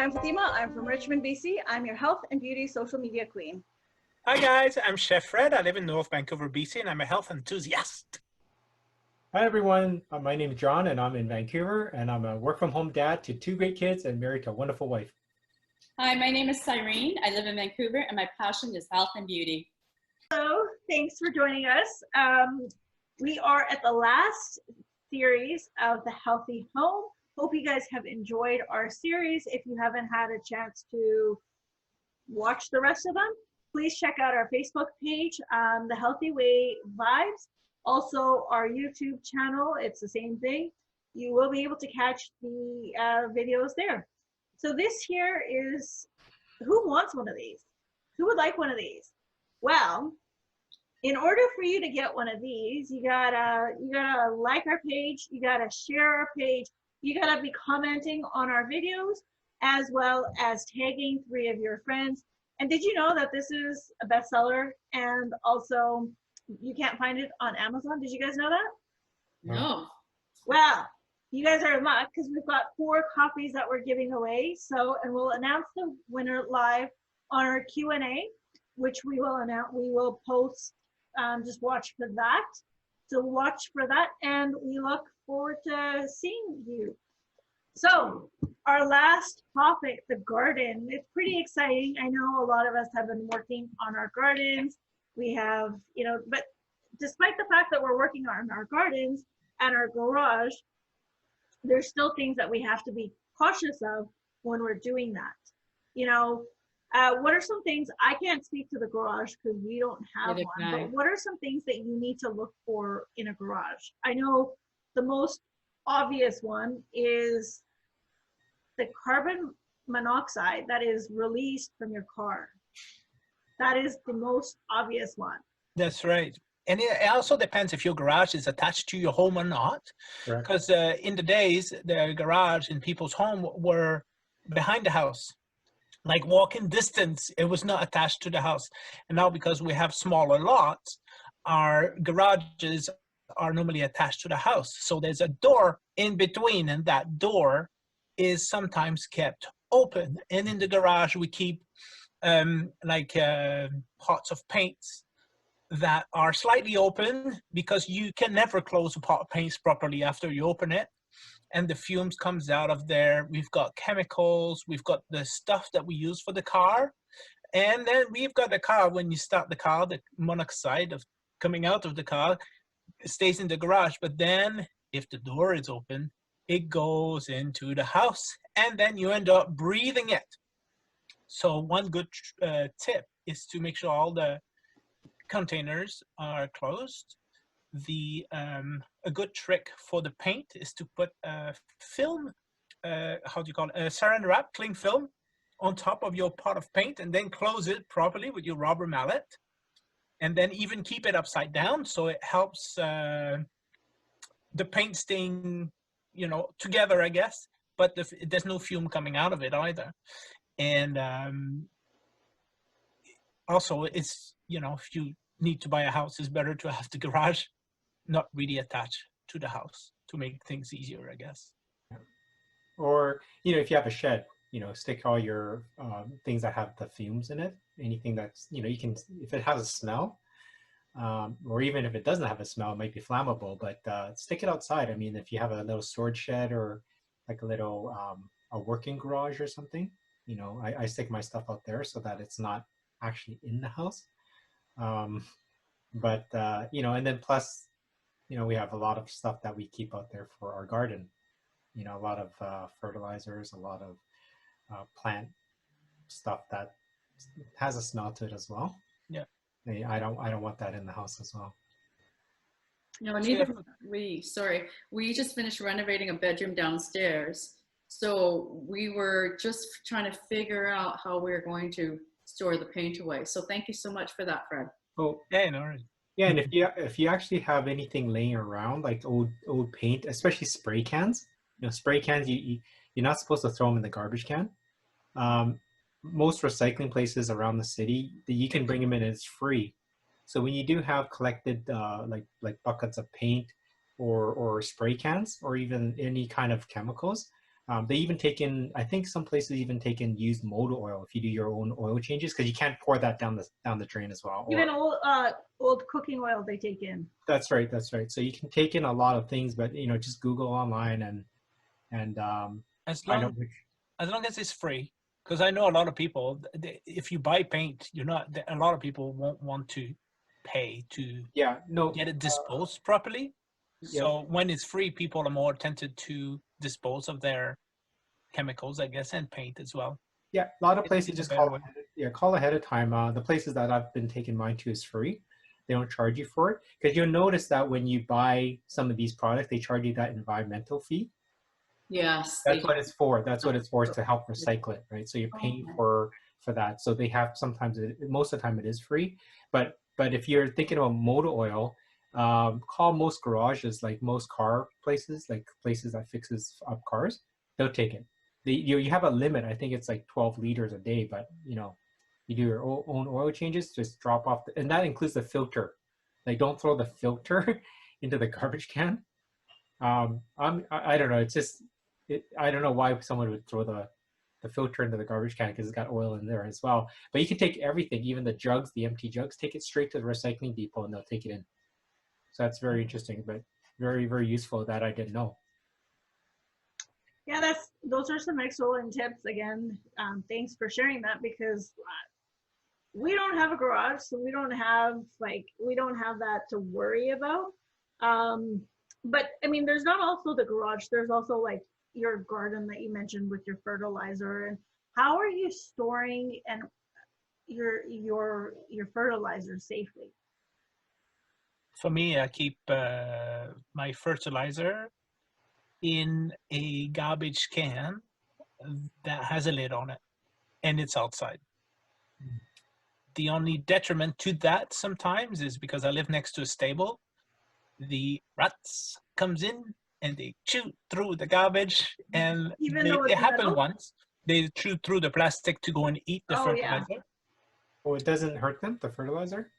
I'm Fatima. I'm from Richmond, BC. I'm your health and beauty social media queen. Hi guys, I'm Chef Fred. I live in North Vancouver, BC, and I'm a health enthusiast. Hi everyone, my name is John and I'm in Vancouver and I'm a work from home dad to 2 great kids and married to a wonderful wife. Hi, my name is Cyrene. I live in Vancouver and my passion is health and beauty. Hello, thanks for joining us. We are at the last series of The Healthy Home. Hope you guys have enjoyed our series. If you haven't had a chance to watch the rest of them, please check out our Facebook page, The Healthy Vibes. Also our YouTube channel, it's the same thing. You will be able to catch the videos there. So this here is, who wants one of these? Who would like one of these? Well, in order for you to get one of these, you gotta like our page, you gotta share our page, you gotta be commenting on our videos, as well as tagging 3 of your friends. And did you know that this is a bestseller and also you can't find it on Amazon? Did you guys know that? No. Well, you guys are in luck because we've got 4 copies that we're giving away. So, and we'll announce the winner live on our Q&A, which we will post. Just watch for that. So watch for that, and we look forward to seeing you. So our last topic, the garden. It's pretty exciting. I know a lot of us have been working on our gardens. We have, but despite the fact that we're working on our gardens and our garage, there's still things that we have to be cautious of when we're doing that. What are some things, I can't speak to the garage because we don't have one, but what are some things that you need to look for in a garage? I know the most obvious one is the carbon monoxide that is released from your car. That is the most obvious one. That's right. And it also depends if your garage is attached to your home or not. Because in the days, the garage in people's home were behind the house. Like walking distance, it was not attached to the house. And now because we have smaller lots, our garages are normally attached to the house. So there's a door in between, and that door is sometimes kept open. And in the garage, we keep pots of paints that are slightly open because you can never close a pot of paints properly after you open it. And the fumes comes out of there. We've got chemicals. We've got the stuff that we use for the car. And then we've got the car. When you start the car, the monoxide of coming out of the car stays in the garage. But then if the door is open, it goes into the house. And then you end up breathing it. So one good tip is to make sure all the containers are closed. A good trick for the paint is to put film, saran wrap, cling film on top of your pot of paint and then close it properly with your rubber mallet. And then even keep it upside down so it helps the paint staying, together, I guess. But there's no fume coming out of it either. And also it's, if you need to buy a house, it's better to have the garage not really attached to the house to make things easier, I guess. Or, if you have a shed, stick all your things that have the fumes in it. Anything that's, you can, if it has a smell, or even if it doesn't have a smell, it might be flammable, but stick it outside. I mean, if you have a little storage shed or like a little, a working garage or something, I stick my stuff out there so that it's not actually in the house. And then plus, we have a lot of stuff that we keep out there for our garden. A lot of fertilizers, a lot of plant stuff that has a smell to it as well. Yeah. I don't want that in the house as well. No, neither we. Sorry, we just finished renovating a bedroom downstairs. So we were just trying to figure out how we're going to store the paint away. So thank you so much for that, Fred. Oh, yeah, no worries. Yeah, and if you actually have anything laying around, like old paint, especially spray cans, spray cans, you're not supposed to throw them in the garbage can. Most recycling places around the city, you can bring them in and it's free. So when you do have collected like buckets of paint or spray cans or even any kind of chemicals, They even take in, I think some places even take in used motor oil if you do your own oil changes, because you can't pour that down the drain as well. Even old cooking oil they take in. That's right. That's right. So you can take in a lot of things, but just Google online and As find long out which. as long as it's free, because I know a lot of people, if you buy paint, a lot of people won't want to pay to Yeah. No. get it disposed properly. Yeah. So when it's free, people are more tempted to dispose of their chemicals, I guess, and paint as well. Yeah, a lot of It's places a just better call way. call ahead of time. The places that I've been taking mine to is free. They don't charge you for it, because you'll notice that when you buy some of these products, they charge you that environmental fee. Yes. That's what it's for. That's what it's for, is to help recycle it, right? So you're paying Okay. for that. So they have, sometimes most of the time it is free, but if you're thinking about motor oil, call most garages, like most car places, like places that fixes up cars. They'll take it. You have a limit. I think it's like 12 liters a day, but you do your own oil changes. Just drop off, and that includes the filter. Like, don't throw the filter into the garbage can. I don't know. It's just I don't know why someone would throw the filter into the garbage can, because it's got oil in there as well. But you can take everything, even the jugs, the empty jugs, take it straight to the recycling depot and they'll take it in. So that's very interesting, but very, very useful that I didn't know. Yeah, those are some excellent tips. Again, thanks for sharing that, because we don't have a garage, so we don't have that to worry about. But I mean, there's not also the garage. There's also like your garden that you mentioned with your fertilizer. And how are you storing and your fertilizer safely? For me, I keep my fertilizer in a garbage can that has a lid on it, and it's outside. The only detriment to that sometimes is because I live next to a stable. The rats comes in and they chew through the garbage, and Even though it it's happened metal? once. They chew through the plastic to go and eat the Oh, yeah. fertilizer. Oh, it doesn't hurt them, the fertilizer?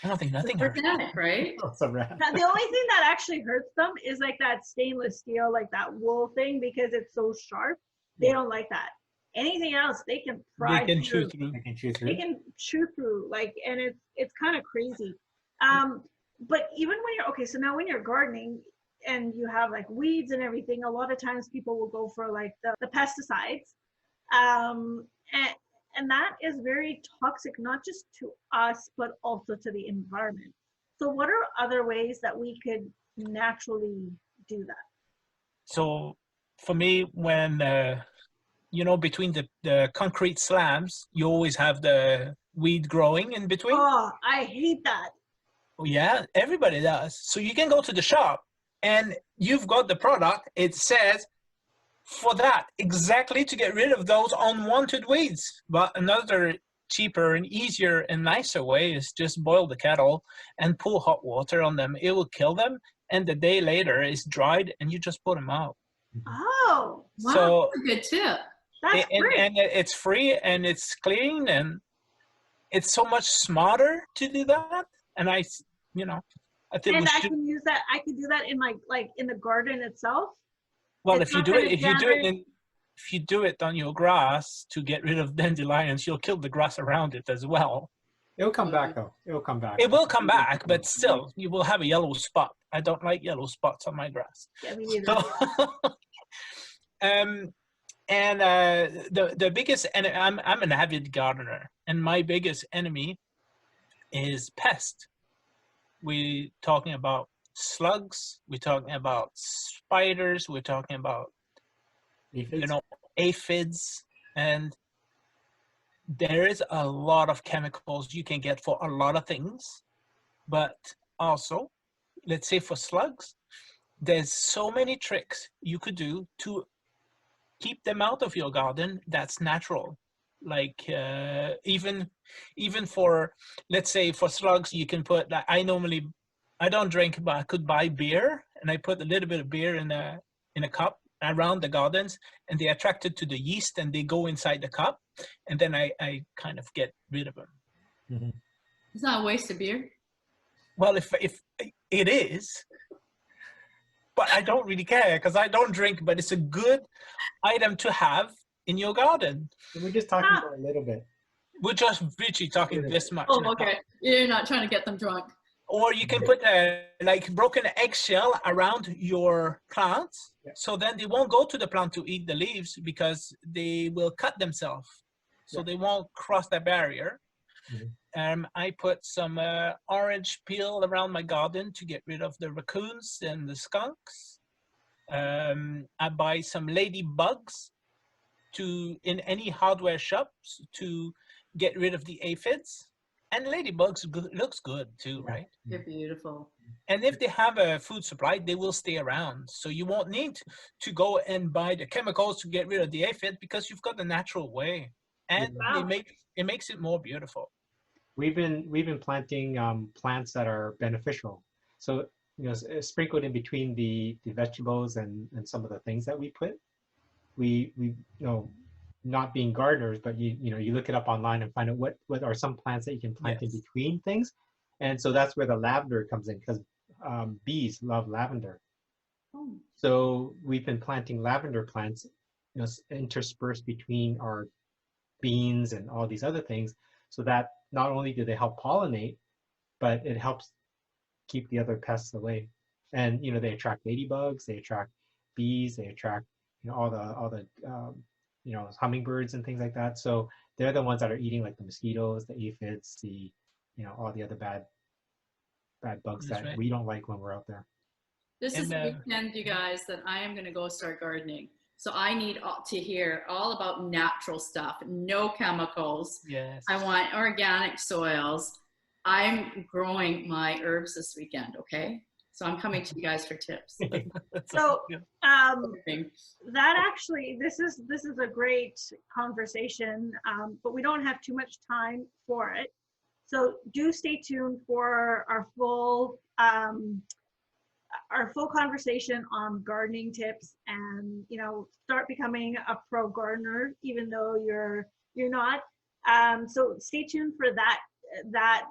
I don't think nothing It's hurts. organic, right? Oh, it's a rat. Now, the only thing that actually hurts them is like that stainless steel, like that wool thing, because it's so sharp. They Yeah. don't like that. Anything else, they can They pry can chew through. through. They can chew They through. can chew through, like, and it's kind of crazy. But even when you're okay, so now when you're gardening and you have like weeds and everything, a lot of times people will go for like the pesticides, and that is very toxic, not just to us but also to the environment. So what are other ways that we could naturally do that? So for me, when between the concrete slabs, you always have the weed growing in between. Oh, I hate that. Oh, yeah, everybody does. So you can go to the shop and you've got the product. It says for that, exactly, to get rid of those unwanted weeds. But another cheaper and easier and nicer way is just boil the kettle and pour hot water on them. It will kill them. And the day later it's dried and you just put them out. Oh, Wow, So that's a good tip. that's great. and it's free and it's clean and it's so much smarter to do that. And I think And we I should. can use that. I could do that in my in the garden itself. Well, It's not gonna if you do it damage- if you do it on your grass to get rid of dandelions, you'll kill the grass around it as well. It'll come back though. It'll come back. It will come back, but still, you will have a yellow spot. I don't like yellow spots on my grass. Yeah, me neither. So, the biggest, and I'm an avid gardener, and my biggest enemy is pest. We're talking about slugs. We're talking about spiders. We're talking about Aphids? aphids, and there is a lot of chemicals you can get for a lot of things, but also, let's say for slugs, there's so many tricks you could do to keep them out of your garden that's natural. Like even for, let's say, for slugs, you can put, like, I don't drink, but I could buy beer, and I put a little bit of beer in a cup around the gardens, and they attracted to the yeast and they go inside the cup, and then I kind of get rid of them. Mm-hmm. It's not a waste of beer. Well, if it is, but I don't really care because I don't drink, but it's a good item to have in your garden. And we're just talking about a little bit. We're just literally talking this much. Oh, now. okay. You're not trying to get them drunk. Or you can put a like broken eggshell around your plants, Yeah. so then they won't go to the plant to eat the leaves because they will cut themselves, so Yeah. they won't cross that barrier. Mhm. I put some orange peel around my garden to get rid of the raccoons and the skunks. I buy some ladybugs in any hardware shops to get rid of the aphids. And ladybugs looks good too, Yeah. right? They're beautiful. And if they have a food supply, they will stay around. So you won't need to go and buy the chemicals to get rid of the aphid because you've got the natural way. And Wow. it makes it more beautiful. We've been planting plants that are beneficial. So sprinkled in between the vegetables and some of the things that we put. We not being gardeners, but you look it up online and find out what are some plants that you can plant in Yes. between things. And so that's where the lavender comes in, because bees love lavender. Oh, So we've been planting lavender plants, interspersed between our beans and all these other things, so that not only do they help pollinate, but it helps keep the other pests away. And they attract ladybugs, they attract bees, they attract all the hummingbirds and things like that. So they're the ones that are eating like the mosquitoes, the aphids, the all the other bad bugs That's that right. we don't like when we're out there. this is And, the weekend, you guys, that I am going to go start gardening. So I need to hear all about natural stuff, no chemicals. yes. I want organic soils. I'm growing my herbs this weekend, okay? So I'm coming to you guys for tips. So Yeah. Okay. that actually, this is a great conversation, but we don't have too much time for it. So do stay tuned for our full conversation on gardening tips, and start becoming a pro gardener, even though you're not. So stay tuned for that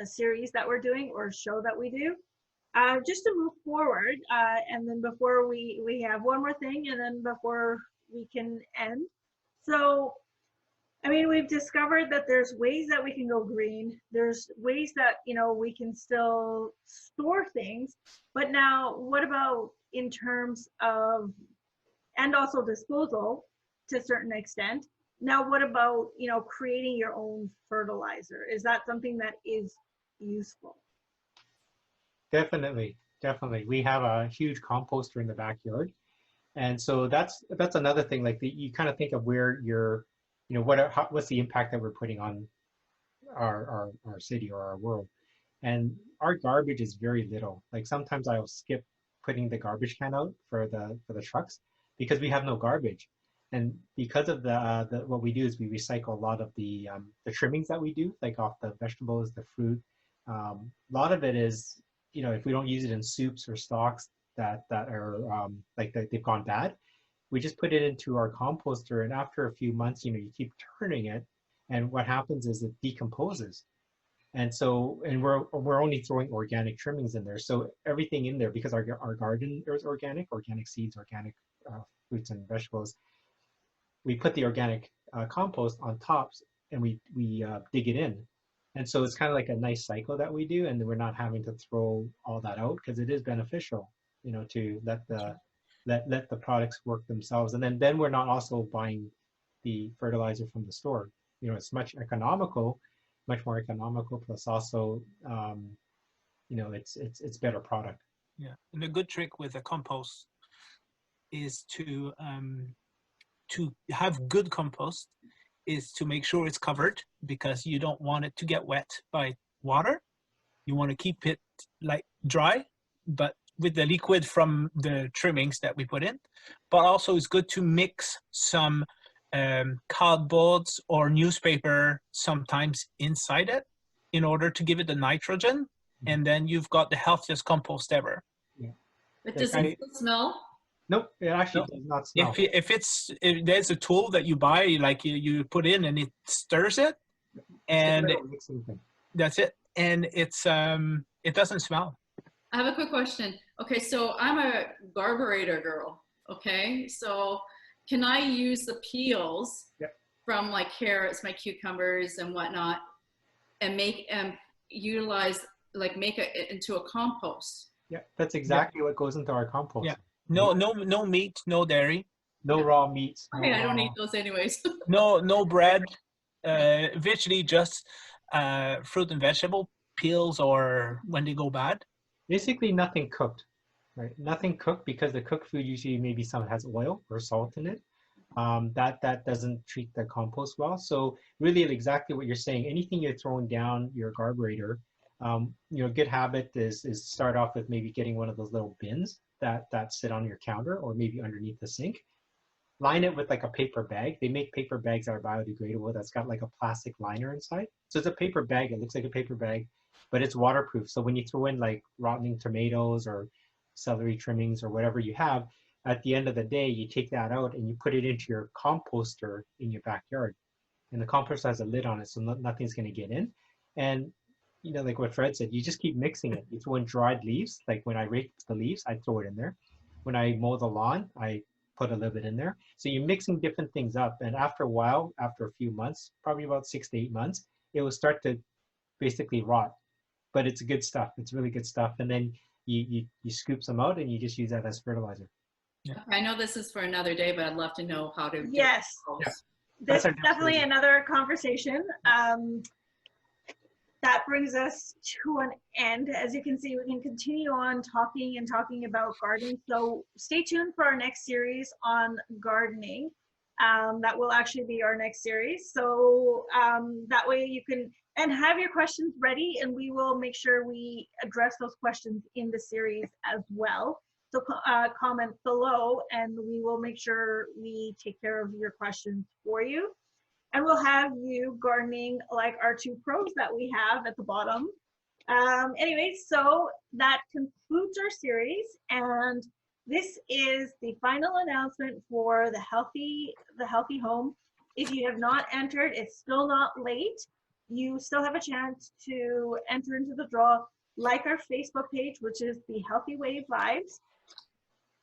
a series that we're doing, or show that we do. Just to move forward, and then before we have one more thing, and then before we can end. So, I mean, we've discovered that there's ways that we can go green. There's ways that we can still store things. But now, what about in terms of, and also disposal to a certain extent? Now, what about creating your own fertilizer? Is that something that is useful? Definitely. We have a huge composter in the backyard. And so that's another thing, like you kind of think of where you're, what's the impact that we're putting on our city or our world. And our garbage is very little. Like sometimes I'll skip putting the garbage can out for the trucks because we have no garbage. And because of the what we do is we recycle a lot of the trimmings that we do, like off the vegetables, the fruit. A lot of it is, if we don't use it in soups or stocks that are like they've gone bad, we just put it into our composter, and after a few months, you keep turning it, and what happens is it decomposes. And so, and we're only throwing organic trimmings in there. So everything in there, because our garden is organic seeds, organic fruits and vegetables, we put the organic compost on tops, and we dig it in. And so it's kind of like a nice cycle that we do, and we're not having to throw all that out, because it is beneficial, to let the products work themselves. And then we're not also buying the fertilizer from the store. It's much more economical, plus also, it's better product. Yeah, and a good trick with a compost is to have good compost is to make sure it's covered, because you don't want it to get wet by water. You want to keep it like dry, but with the liquid from the trimmings that we put in. But also it's good to mix some cardboards or newspaper sometimes inside it in order to give it the nitrogen. And then you've got the healthiest compost ever. Yeah. But does it still smell? Nope, it actually does not smell. If there's a tool that you buy, like you put in and it stirs it, and that's it. And it doesn't smell. I have a quick question. Okay, so I'm a garburator girl. Okay, so can I use the peels from like carrots, my cucumbers and whatnot, and make and utilize, like make it into a compost? Yeah, that's exactly what goes into our compost. Yeah. No meat, no dairy, No raw meats. Okay, I don't eat those anyways. no bread. Virtually just fruit and vegetable peels, or when they go bad. Basically nothing cooked, right? Nothing cooked, because the cooked food usually maybe some has oil or salt in it. That doesn't treat the compost well. So really exactly what you're saying, anything you're throwing down your garburator, a good habit is start off with maybe getting one of those little bins that sit on your counter or maybe underneath the sink. Line it with like a paper bag. They make paper bags that are biodegradable that's got like a plastic liner inside. So it's a paper bag. It looks like a paper bag, but it's waterproof. So when you throw in like rotting tomatoes or celery trimmings or whatever you have, at the end of the day, you take that out and you put it into your composter in your backyard. And the composter has a lid on it, so nothing's going to get in. And like what Fred said, you just keep mixing it. You throw in dried leaves. Like when I rake the leaves, I throw it in there. When I mow the lawn, I put a little bit in there. So you're mixing different things up. And after a while, after a few months, probably about 6 to 8 months, it will start to basically rot. But it's good stuff. It's really good stuff. And then you scoop some out and you just use that as fertilizer. Yeah. I know this is for another day, but I'd love to know how to. Yes. Yeah. This is definitely another conversation. That brings us to an end. As you can see, we can continue on talking about gardening. So stay tuned for our next series on gardening. That will actually be our next series. So that way you can, and have your questions ready, and we will make sure we address those questions in the series as well. So comment below, and we will make sure we take care of your questions for you. And we'll have you gardening like our two pros that we have at the bottom. Anyway, so that concludes our series, and this is the final announcement for the healthy home. If you have not entered, it's still not late. You still have a chance to enter into the draw. Like our Facebook page, which is the Healthy Wave Vibes.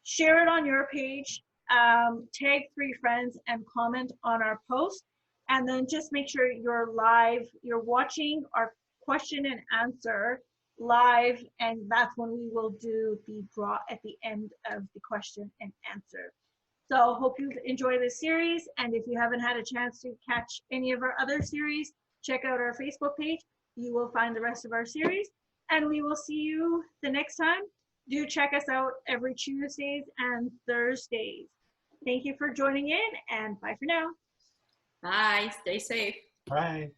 Share it on your page, tag 3 friends, and comment on our post. And then just make sure you're live, you're watching our question and answer live, and that's when we will do the draw at the end of the question and answer. So hope you enjoy this series, and if you haven't had a chance to catch any of our other series, check out our Facebook page. You will find the rest of our series, and we will see you the next time. Do check us out every Tuesdays and Thursdays. Thank you for joining in, and bye for now. Bye. Stay safe. Bye.